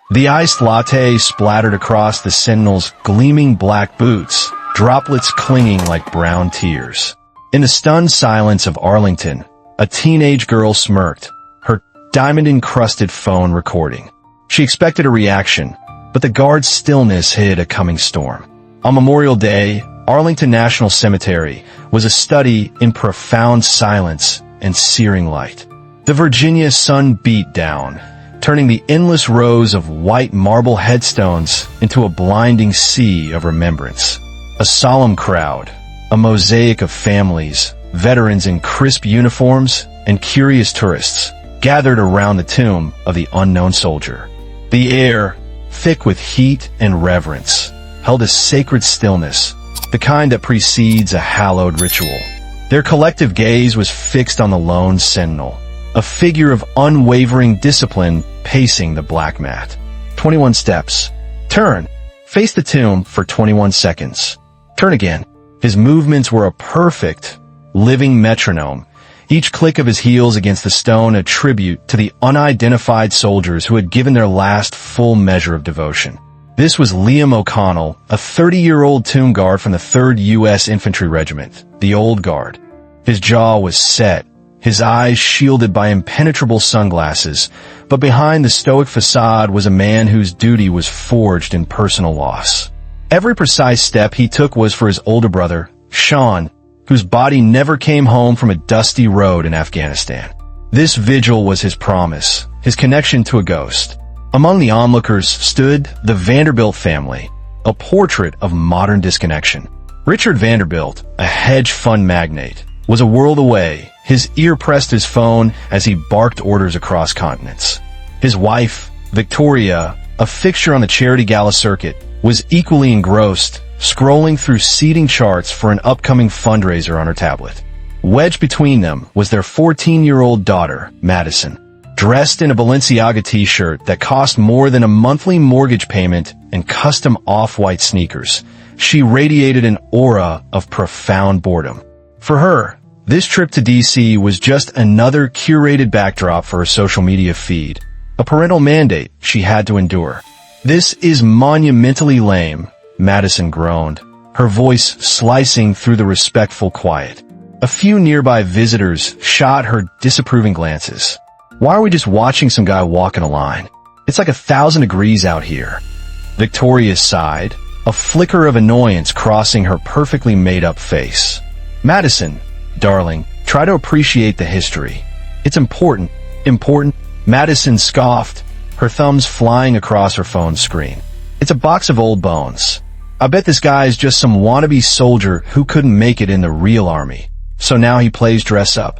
The iced latte splattered across the Sentinels' gleaming black boots, droplets clinging like brown tears. In the stunned silence of Arlington, a teenage girl smirked, her diamond-encrusted phone recording. She expected a reaction, but the guard's stillness hid a coming storm. On Memorial Day, Arlington National Cemetery was a study in profound silence and searing light. The Virginia sun beat down, turning the endless rows of white marble headstones into a blinding sea of remembrance. A solemn crowd, a mosaic of families, veterans in crisp uniforms, and curious tourists, gathered around the tomb of the unknown soldier. The air, thick with heat and reverence, held a sacred stillness, the kind that precedes a hallowed ritual. Their collective gaze was fixed on the lone sentinel, a figure of unwavering discipline pacing the black mat. 21 steps. Turn. Face the tomb for 21 seconds. Turn again. His movements were a perfect, living metronome, each click of his heels against the stone a tribute to the unidentified soldiers who had given their last full measure of devotion. This was Liam O'Connell, a 30-year-old tomb guard from the 3rd U.S. Infantry Regiment, the Old Guard. His jaw was set, his eyes shielded by impenetrable sunglasses, but behind the stoic facade was a man whose duty was forged in personal loss. Every precise step he took was for his older brother, Sean, whose body never came home from a dusty road in Afghanistan. This vigil was his promise, his connection to a ghost. Among the onlookers stood the Vanderbilt family, a portrait of modern disconnection. Richard Vanderbilt, a hedge fund magnate, was a world away, his ear pressed his phone as he barked orders across continents. His wife, Victoria, a fixture on the charity gala circuit, was equally engrossed, scrolling through seating charts for an upcoming fundraiser on her tablet. Wedged between them was their 14-year-old daughter, Madison. Dressed in a Balenciaga t-shirt that cost more than a monthly mortgage payment and custom off-white sneakers, she radiated an aura of profound boredom. For her, this trip to D.C. was just another curated backdrop for her social media feed, a parental mandate she had to endure. "This is monumentally lame," Madison groaned, her voice slicing through the respectful quiet. A few nearby visitors shot her disapproving glances. "Why are we just watching some guy walk in a line? It's like 1,000 degrees out here." Victoria sighed, a flicker of annoyance crossing her perfectly made-up face. "Madison, darling, try to appreciate the history. It's important." Madison scoffed, her thumbs flying across her phone screen. "It's a box of old bones. I bet this guy is just some wannabe soldier who couldn't make it in the real army, so now he plays dress up."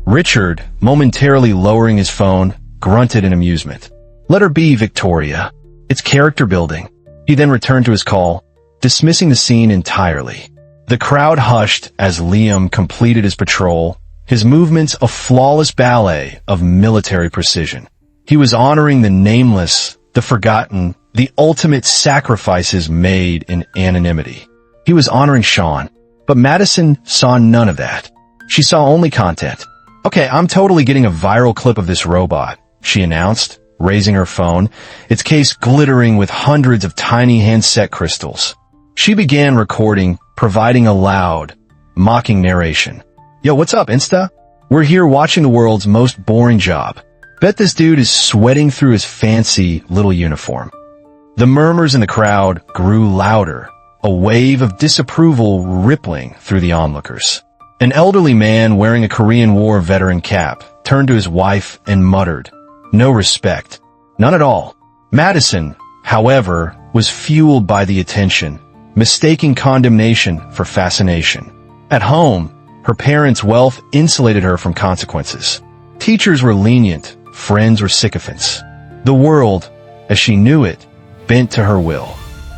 Richard, momentarily lowering his phone, grunted in amusement. "Let her be, Victoria. It's character building." He then returned to his call, dismissing the scene entirely. The crowd hushed as Liam completed his patrol, his movements a flawless ballet of military precision. He was honoring the nameless, the forgotten, the ultimate sacrifices made in anonymity. He was honoring Sean, but Madison saw none of that. She saw only content. "Okay, I'm totally getting a viral clip of this robot," she announced, raising her phone, its case glittering with hundreds of tiny handset crystals. She began recording, providing a loud, mocking narration. "Yo, what's up, Insta? We're here watching the world's most boring job. Bet this dude is sweating through his fancy little uniform." The murmurs in the crowd grew louder, a wave of disapproval rippling through the onlookers. An elderly man wearing a Korean War veteran cap turned to his wife and muttered, "No respect. None at all." Madison, however, was fueled by the attention, mistaking condemnation for fascination. At home, her parents' wealth insulated her from consequences. Teachers were lenient, friends were sycophants. The world, as she knew it, bent to her will.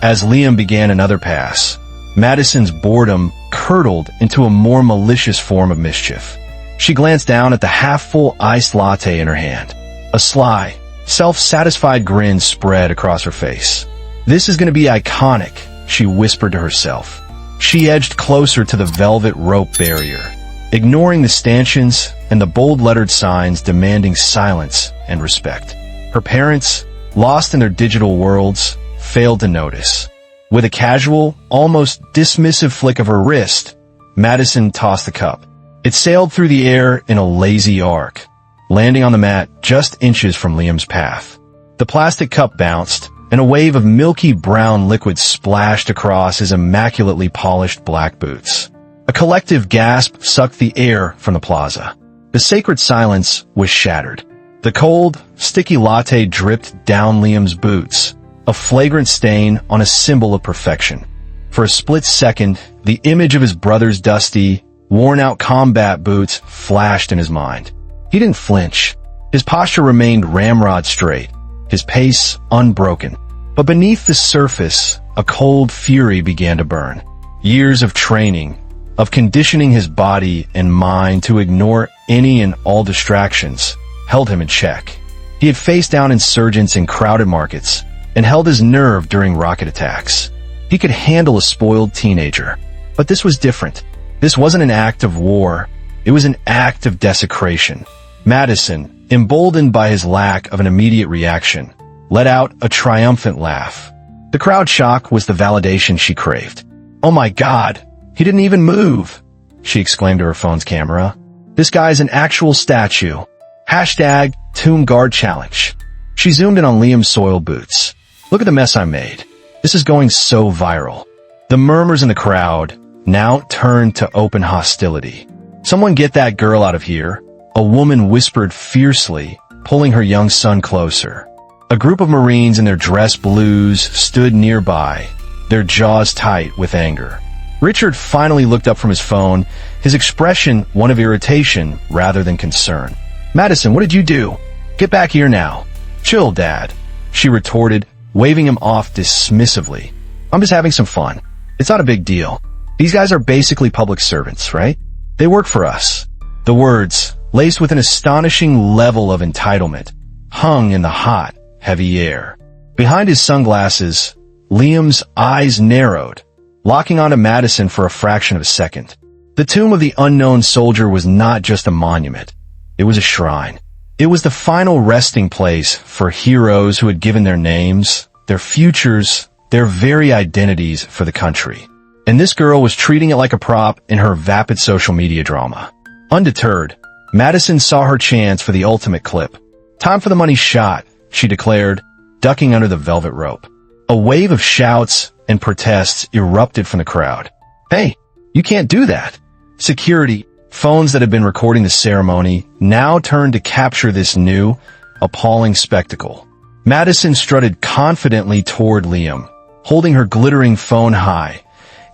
As Liam began another pass, Madison's boredom curdled into a more malicious form of mischief. She glanced down at the half-full iced latte in her hand. A sly, self-satisfied grin spread across her face. "This is going to be iconic," she whispered to herself. She edged closer to the velvet rope barrier, ignoring the stanchions and the bold lettered signs demanding silence and respect. Her parents, lost in their digital worlds, failed to notice. With a casual, almost dismissive flick of her wrist, Madison tossed the cup. It sailed through the air in a lazy arc, landing on the mat just inches from Liam's path. The plastic cup bounced, and a wave of milky brown liquid splashed across his immaculately polished black boots. A collective gasp sucked the air from the plaza. The sacred silence was shattered. The cold, sticky latte dripped down Liam's boots, a flagrant stain on a symbol of perfection. For a split second, the image of his brother's dusty, worn-out combat boots flashed in his mind. He didn't flinch. His posture remained ramrod straight, his pace unbroken. But beneath the surface, a cold fury began to burn. Years of training, of conditioning his body and mind to ignore any and all distractions, held him in check. He had faced down insurgents in crowded markets and held his nerve during rocket attacks. He could handle a spoiled teenager. But this was different. This wasn't an act of war. It was an act of desecration. Madison, emboldened by his lack of an immediate reaction, let out a triumphant laugh. The crowd shock was the validation she craved. "Oh my God, he didn't even move," she exclaimed to her phone's camera. "This guy's an actual statue. Hashtag Tomb Guard Challenge." She zoomed in on Liam's soiled boots. "Look at the mess I made. This is going so viral." The murmurs in the crowd now turned to open hostility. "Someone get that girl out of here," a woman whispered fiercely, pulling her young son closer. A group of Marines in their dress blues stood nearby, their jaws tight with anger. Richard finally looked up from his phone, his expression one of irritation rather than concern. "Madison, what did you do? Get back here now." "Chill, Dad," she retorted, waving him off dismissively. "I'm just having some fun. It's not a big deal. These guys are basically public servants, right? They work for us." The words, laced with an astonishing level of entitlement, hung in the hot, heavy air. Behind his sunglasses, Liam's eyes narrowed, locking onto Madison for a fraction of a second. The tomb of the unknown soldier was not just a monument. It was a shrine. It was the final resting place for heroes who had given their names, their futures, their very identities for the country. And this girl was treating it like a prop in her vapid social media drama. Undeterred, Madison saw her chance for the ultimate clip. "Time for the money shot," she declared, ducking under the velvet rope. A wave of shouts and protests erupted from the crowd. "Hey, you can't do that." Security, phones that had been recording the ceremony, now turned to capture this new, appalling spectacle. Madison strutted confidently toward Liam, holding her glittering phone high,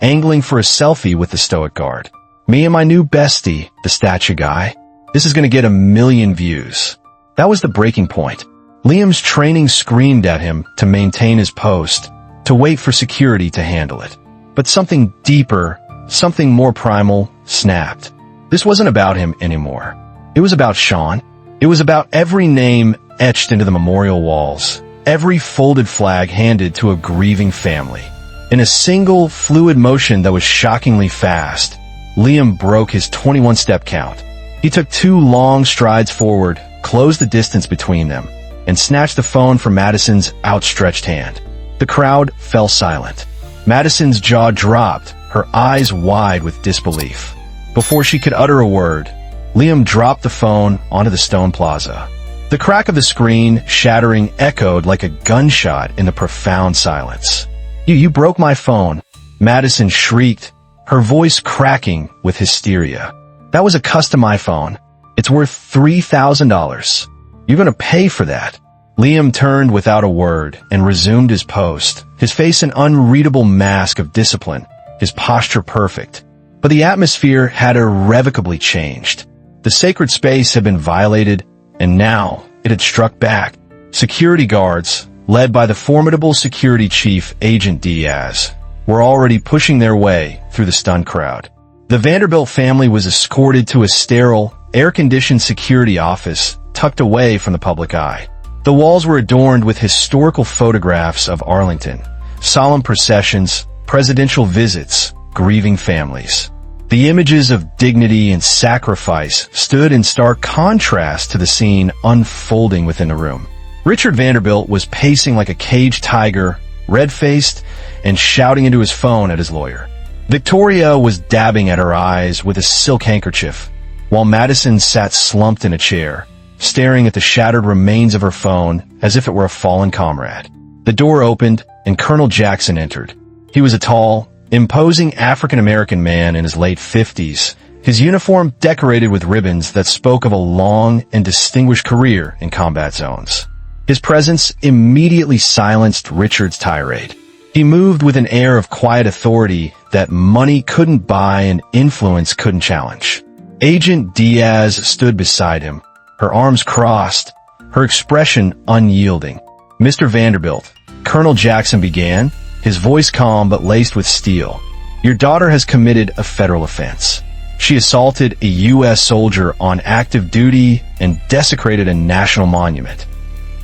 angling for a selfie with the stoic guard. "Me and my new bestie, the statue guy. This is gonna get 1,000,000 views." That was the breaking point. Liam's training screamed at him to maintain his post, to wait for security to handle it. But something deeper, something more primal, snapped. This wasn't about him anymore. It was about Sean. It was about every name etched into the memorial walls, every folded flag handed to a grieving family. In a single, fluid motion that was shockingly fast, Liam broke his 21-step count. He took 2 long strides forward, closed the distance between them, and snatched the phone from Madison's outstretched hand. The crowd fell silent. Madison's jaw dropped, her eyes wide with disbelief. Before she could utter a word, Liam dropped the phone onto the stone plaza. The crack of the screen, shattering, echoed like a gunshot in the profound silence. You broke my phone," Madison shrieked, her voice cracking with hysteria. "That was a custom iPhone. It's worth $3,000. You're gonna pay for that." Liam turned without a word and resumed his post, his face an unreadable mask of discipline, his posture perfect. But the atmosphere had irrevocably changed. The sacred space had been violated, and now it had struck back. Security guards, led by the formidable security chief Agent Diaz, were already pushing their way through the stunned crowd. The Vanderbilt family was escorted to a sterile, air-conditioned security office tucked away from the public eye. The walls were adorned with historical photographs of Arlington, solemn processions, presidential visits, grieving families. The images of dignity and sacrifice stood in stark contrast to the scene unfolding within the room. Richard Vanderbilt was pacing like a caged tiger, red-faced, and shouting into his phone at his lawyer. Victoria was dabbing at her eyes with a silk handkerchief, while Madison sat slumped in a chair, staring at the shattered remains of her phone as if it were a fallen comrade. The door opened, and Colonel Jackson entered. He was a tall, imposing African-American man in his late 50s, his uniform decorated with ribbons that spoke of a long and distinguished career in combat zones. His presence immediately silenced Richard's tirade. He moved with an air of quiet authority that money couldn't buy and influence couldn't challenge. Agent Diaz stood beside him, her arms crossed, her expression unyielding. "Mr. Vanderbilt," Colonel Jackson began, his voice calm but laced with steel. "Your daughter has committed a federal offense. She assaulted a U.S. soldier on active duty and desecrated a national monument."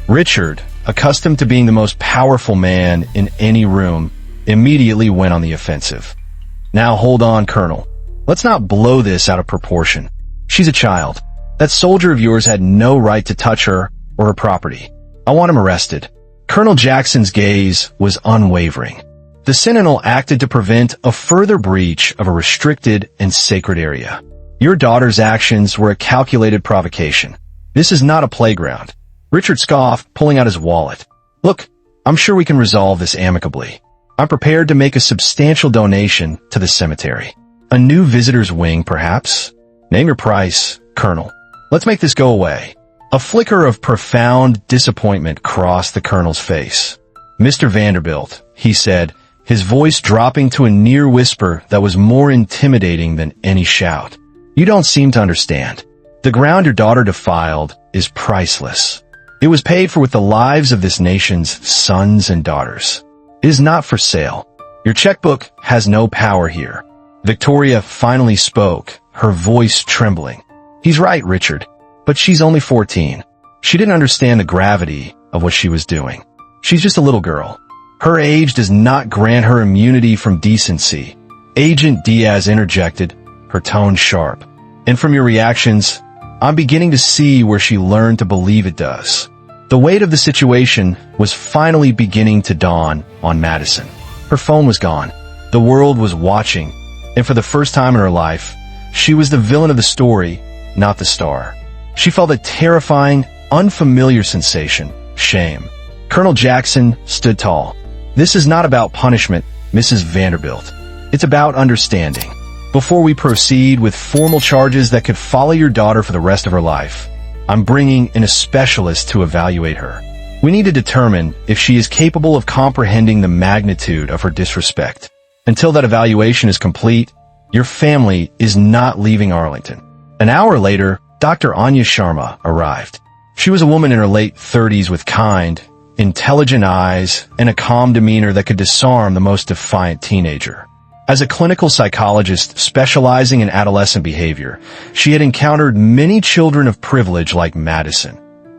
Richard, accustomed to being the most powerful man in any room, immediately went on the offensive. "Now hold on, Colonel. Let's not blow this out of proportion. She's a child. That soldier of yours had no right to touch her or her property. I want him arrested." Colonel Jackson's gaze was unwavering. The Sentinel acted to prevent a further breach of a restricted and sacred area. "Your daughter's actions were a calculated provocation. This is not a playground." Richard scoffed, pulling out his wallet. "Look, I'm sure we can resolve this amicably. I'm prepared to make a substantial donation to the cemetery. A new visitor's wing, perhaps? Name your price, Colonel. Let's make this go away." A flicker of profound disappointment crossed the Colonel's face. "Mr. Vanderbilt," he said, his voice dropping to a near whisper that was more intimidating than any shout. "You don't seem to understand. The ground your daughter defiled is priceless. It was paid for with the lives of this nation's sons and daughters. It is not for sale. Your checkbook has no power here." Victoria finally spoke, her voice trembling. "He's right, Richard, but she's only 14. She didn't understand the gravity of what she was doing. She's just a little girl. Her age does not grant her immunity from decency." Agent Diaz interjected, her tone sharp. "And from your reactions, I'm beginning to see where she learned to believe it does." The weight of the situation was finally beginning to dawn on Madison. Her phone was gone. The world was watching, and for the first time in her life, she was the villain of the story, not the star. She felt a terrifying, unfamiliar sensation, shame. Colonel Jackson stood tall. "This is not about punishment, Mrs. Vanderbilt. It's about understanding. Before we proceed with formal charges that could follow your daughter for the rest of her life, I'm bringing in a specialist to evaluate her. We need to determine if she is capable of comprehending the magnitude of her disrespect. Until that evaluation is complete, your family is not leaving Arlington." An hour later, Dr. Anya Sharma arrived. She was a woman in her late 30s with kind, intelligent eyes and a calm demeanor that could disarm the most defiant teenager. As a clinical psychologist specializing in adolescent behavior, she had encountered many children of privilege like Madison,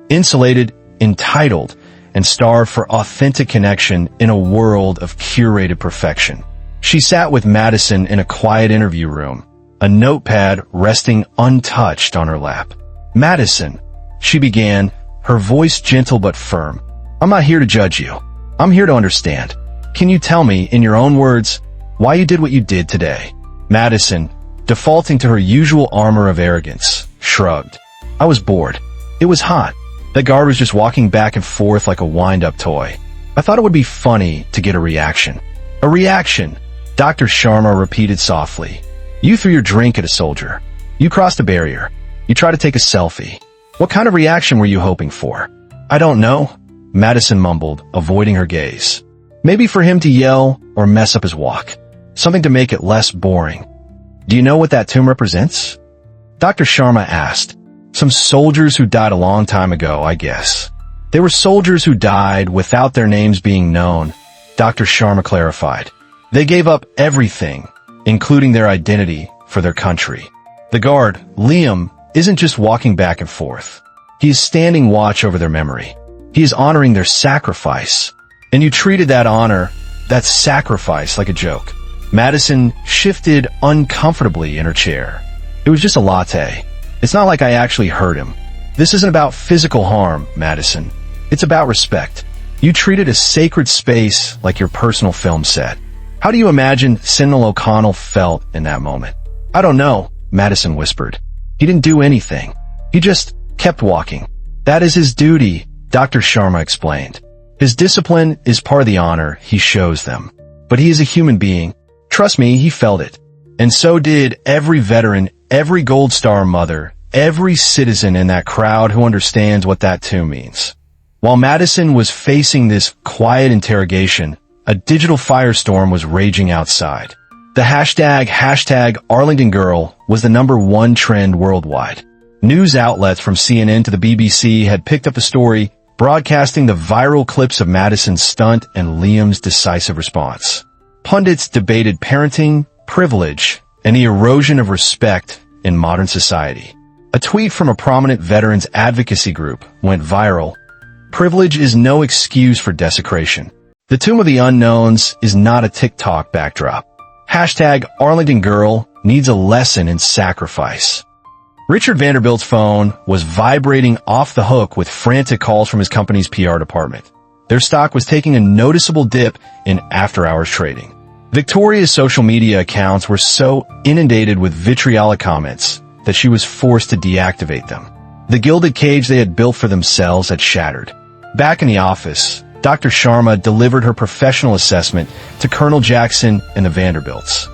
insulated, entitled, and starved for authentic connection in a world of curated perfection. She sat with Madison in a quiet interview room, a notepad resting untouched on her lap. "Madison," she began, her voice gentle but firm, "I'm not here to judge you. I'm here to understand. Can you tell me, in your own words, why you did what you did today?" Madison, defaulting to her usual armor of arrogance, shrugged. "I was bored. It was hot. That guard was just walking back and forth like a wind-up toy. I thought it would be funny to get a reaction." "A reaction," Dr. Sharma repeated softly. "You threw your drink at a soldier. You crossed a barrier. You tried to take a selfie. What kind of reaction were you hoping for?" "I don't know," Madison mumbled, avoiding her gaze. "Maybe for him to yell or mess up his walk. Something to make it less boring." "Do you know what that tomb represents?" Dr. Sharma asked. "Some soldiers who died a long time ago, I guess." "They were soldiers who died without their names being known," Dr. Sharma clarified. "They gave up everything, including their identity, for their country." The guard, Liam, isn't just walking back and forth. He is standing watch over their memory. He is honoring their sacrifice. And you treated that honor, that sacrifice, like a joke. Madison shifted uncomfortably in her chair. "It was just a latte. It's not like I actually hurt him. This isn't about physical harm, Madison. It's about respect. You treat it a sacred space like your personal film set. How do you imagine Sentinel O'Connell felt in that moment? I don't know, Madison whispered. He didn't do anything. He just kept walking. That is his duty, Dr. Sharma explained. His discipline is part of the honor he shows them. But he is a human being. Trust me, he felt it. And so did every veteran, every Gold Star mother, every citizen in that crowd who understands what that too means. While Madison was facing this quiet interrogation, a digital firestorm was raging outside. The hashtag Arlington Girl was the #1 trend worldwide. News outlets from CNN to the BBC had picked up the story, broadcasting the viral clips of Madison's stunt and Liam's decisive response. Pundits debated parenting, privilege, and the erosion of respect in modern society. A tweet from a prominent veterans advocacy group went viral. Privilege is no excuse for desecration. The Tomb of the Unknowns is not a TikTok backdrop. Hashtag Arlington Girl needs a lesson in sacrifice. Richard Vanderbilt's phone was vibrating off the hook with frantic calls from his company's PR department. Their stock was taking a noticeable dip in after-hours trading. Victoria's social media accounts were so inundated with vitriolic comments that she was forced to deactivate them. The gilded cage they had built for themselves had shattered. Back in the office, Dr. Sharma delivered her professional assessment to Colonel Jackson and the Vanderbilts.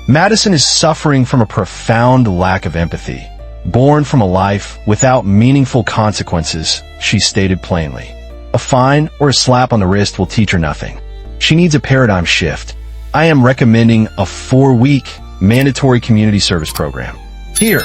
Madison is suffering from a profound lack of empathy. Born from a life without meaningful consequences, she stated plainly. A fine or a slap on the wrist will teach her nothing. She needs a paradigm shift. I am recommending a 4-week mandatory community service program. Here,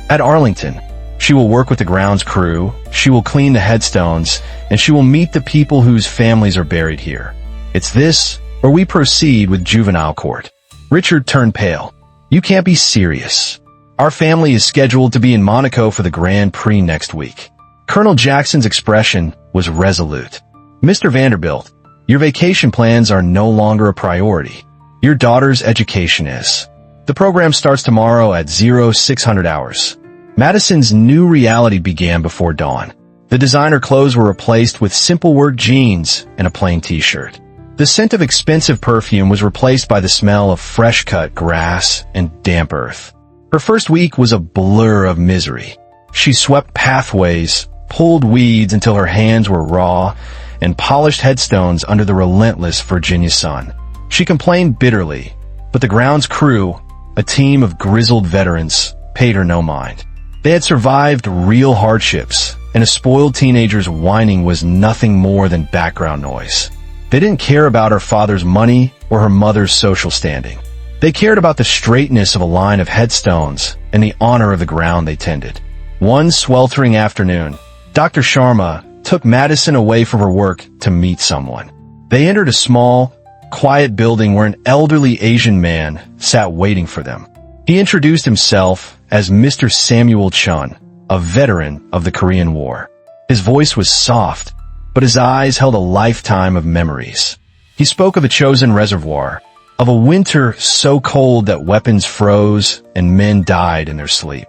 at Arlington, she will work with the grounds crew, she will clean the headstones, and she will meet the people whose families are buried here. It's this, or we proceed with juvenile court. Richard turned pale. You can't be serious. Our family is scheduled to be in Monaco for the Grand Prix next week. Colonel Jackson's expression was resolute. Mr. Vanderbilt, your vacation plans are no longer a priority. Your daughter's education is. The program starts tomorrow at 0600 hours. Madison's new reality began before dawn. The designer clothes were replaced with simple work jeans and a plain t-shirt. The scent of expensive perfume was replaced by the smell of fresh-cut grass and damp earth. Her first week was a blur of misery. She swept pathways, pulled weeds until her hands were raw, and polished headstones under the relentless Virginia sun. She complained bitterly, but the grounds crew, a team of grizzled veterans, paid her no mind. They had survived real hardships, and a spoiled teenager's whining was nothing more than background noise. They didn't care about her father's money or her mother's social standing. They cared about the straightness of a line of headstones and the honor of the ground they tended. One sweltering afternoon, Dr. Sharma took Madison away from her work to meet someone. They entered a small, quiet building where an elderly Asian man sat waiting for them. He introduced himself as Mr. Samuel Chun, a veteran of the Korean War. His voice was soft, but his eyes held a lifetime of memories. He spoke of a chosen reservoir, of a winter so cold that weapons froze and men died in their sleep.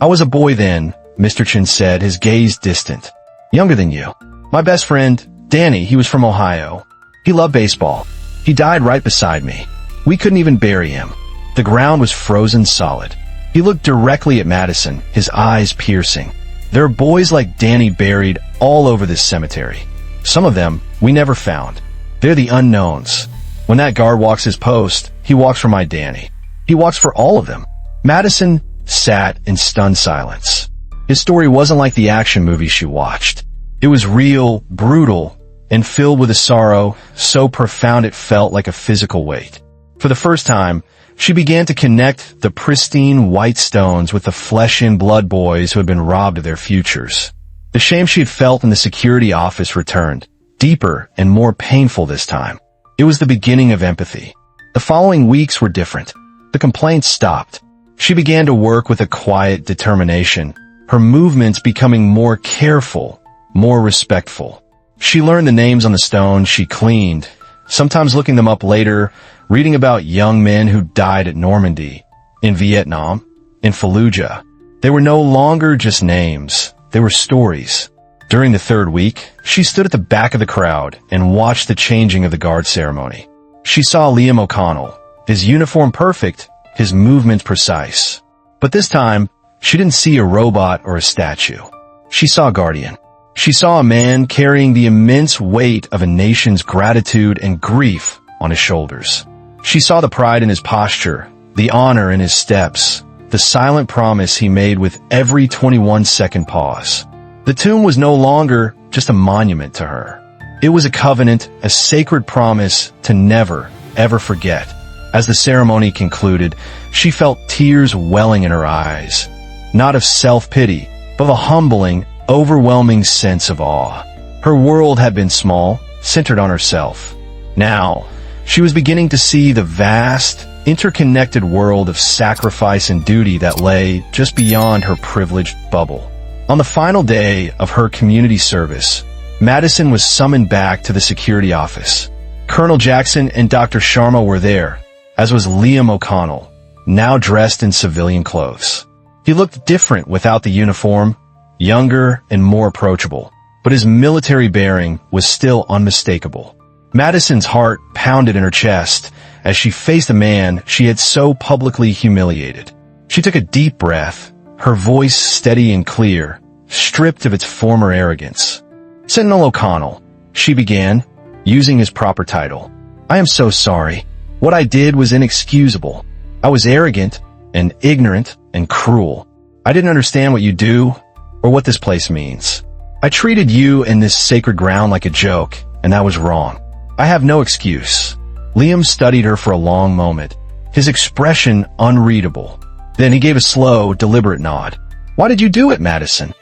I was a boy then, Mr. Chun said, his gaze distant. Younger than you. My best friend, Danny, he was from Ohio. He loved baseball. He died right beside me. We couldn't even bury him. The ground was frozen solid. He looked directly at Madison, his eyes piercing. There are boys like Danny buried all over this cemetery. Some of them we never found. They're the unknowns. When that guard walks his post, he walks for my Danny. He walks for all of them. Madison sat in stunned silence. His story wasn't like the action movies she watched. It was real, brutal, and filled with a sorrow so profound it felt like a physical weight. For the first time, she began to connect the pristine white stones with the flesh and blood boys who had been robbed of their futures. The shame she had felt in the security office returned, deeper and more painful this time. It was the beginning of empathy. The following weeks were different. The complaints stopped. She began to work with a quiet determination, her movements becoming more careful, more respectful. She learned the names on the stones she cleaned, sometimes looking them up later, reading about young men who died at Normandy, in Vietnam, in Fallujah. They were no longer just names. They were stories. During the third week, she stood at the back of the crowd and watched the changing of the guard ceremony. She saw Liam O'Connell, his uniform perfect, his movements precise. But this time, she didn't see a robot or a statue. She saw a guardian. She saw a man carrying the immense weight of a nation's gratitude and grief on his shoulders. She saw the pride in his posture, the honor in his steps, the silent promise he made with every 21-second pause. The tomb was no longer just a monument to her. It was a covenant, a sacred promise to never, ever forget. As the ceremony concluded, she felt tears welling in her eyes, not of self-pity, but of a humbling, overwhelming sense of awe. Her world had been small, centered on herself. Now, she was beginning to see the vast, interconnected world of sacrifice and duty that lay just beyond her privileged bubble. On the final day of her community service, Madison was summoned back to the security office. Colonel Jackson and Dr. Sharma were there, as was Liam O'Connell, now dressed in civilian clothes. He looked different without the uniform, younger and more approachable, but his military bearing was still unmistakable. Madison's heart pounded in her chest as she faced the man she had so publicly humiliated. She took a deep breath, her voice steady and clear, stripped of its former arrogance. "Sentinel O'Connell," she began, using his proper title. "I am so sorry. What I did was inexcusable. I was arrogant and ignorant and cruel. I didn't understand what you do or what this place means. I treated you and this sacred ground like a joke, and that was wrong. I have no excuse." Liam studied her for a long moment, his expression unreadable. Then he gave a slow, deliberate nod. "Why did you do it, Madison?"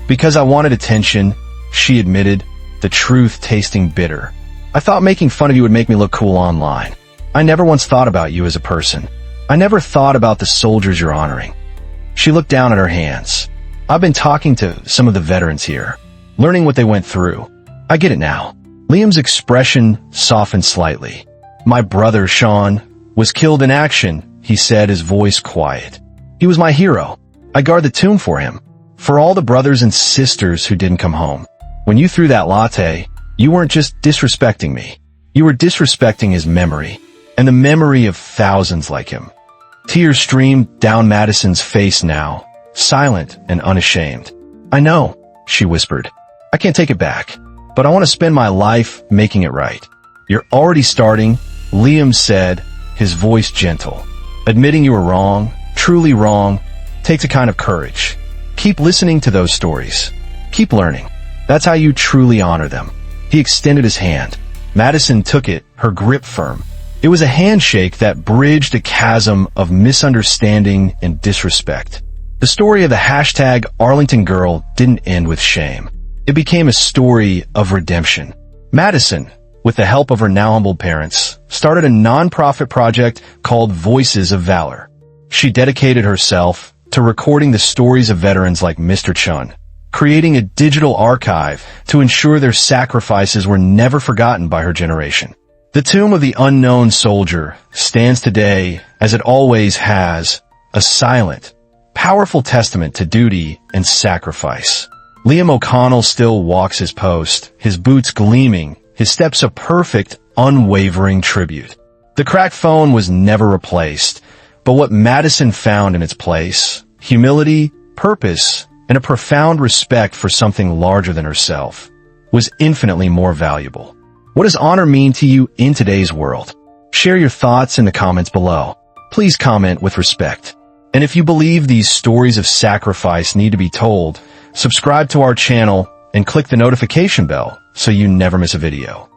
"Because I wanted attention," she admitted, the truth tasting bitter. "I thought making fun of you would make me look cool online. I never once thought about you as a person. I never thought about the soldiers you're honoring." She looked down at her hands. "I've been talking to some of the veterans here, learning what they went through. I get it now." Liam's expression softened slightly. "My brother, Sean, was killed in action," he said, his voice quiet. "He was my hero. I guard the tomb for him, for all the brothers and sisters who didn't come home. When you threw that latte, you weren't just disrespecting me. You were disrespecting his memory, and the memory of thousands like him." Tears streamed down Madison's face now, silent and unashamed. "I know," she whispered. "I can't take it back, but I want to spend my life making it right." "You're already starting," Liam said, his voice gentle. "Admitting you were wrong, truly wrong, takes a kind of courage. Keep listening to those stories. Keep learning. That's how you truly honor them." He extended his hand. Madison took it, her grip firm. It was a handshake that bridged a chasm of misunderstanding and disrespect. The story of the hashtag Arlington Girl didn't end with shame. It became a story of redemption. Madison, with the help of her now humbled parents, started a non-profit project called Voices of Valor. She dedicated herself to recording the stories of veterans like Mr. Chun, creating a digital archive to ensure their sacrifices were never forgotten by her generation. The tomb of the unknown soldier stands today, as it always has, a silent, powerful testament to duty and sacrifice. Liam O'Connell still walks his post, his boots gleaming, his steps a perfect, unwavering tribute. The cracked phone was never replaced, but what Madison found in its place, humility, purpose, and a profound respect for something larger than herself, was infinitely more valuable. What does honor mean to you in today's world? Share your thoughts in the comments below. Please comment with respect. And if you believe these stories of sacrifice need to be told, subscribe to our channel and click the notification bell so you never miss a video.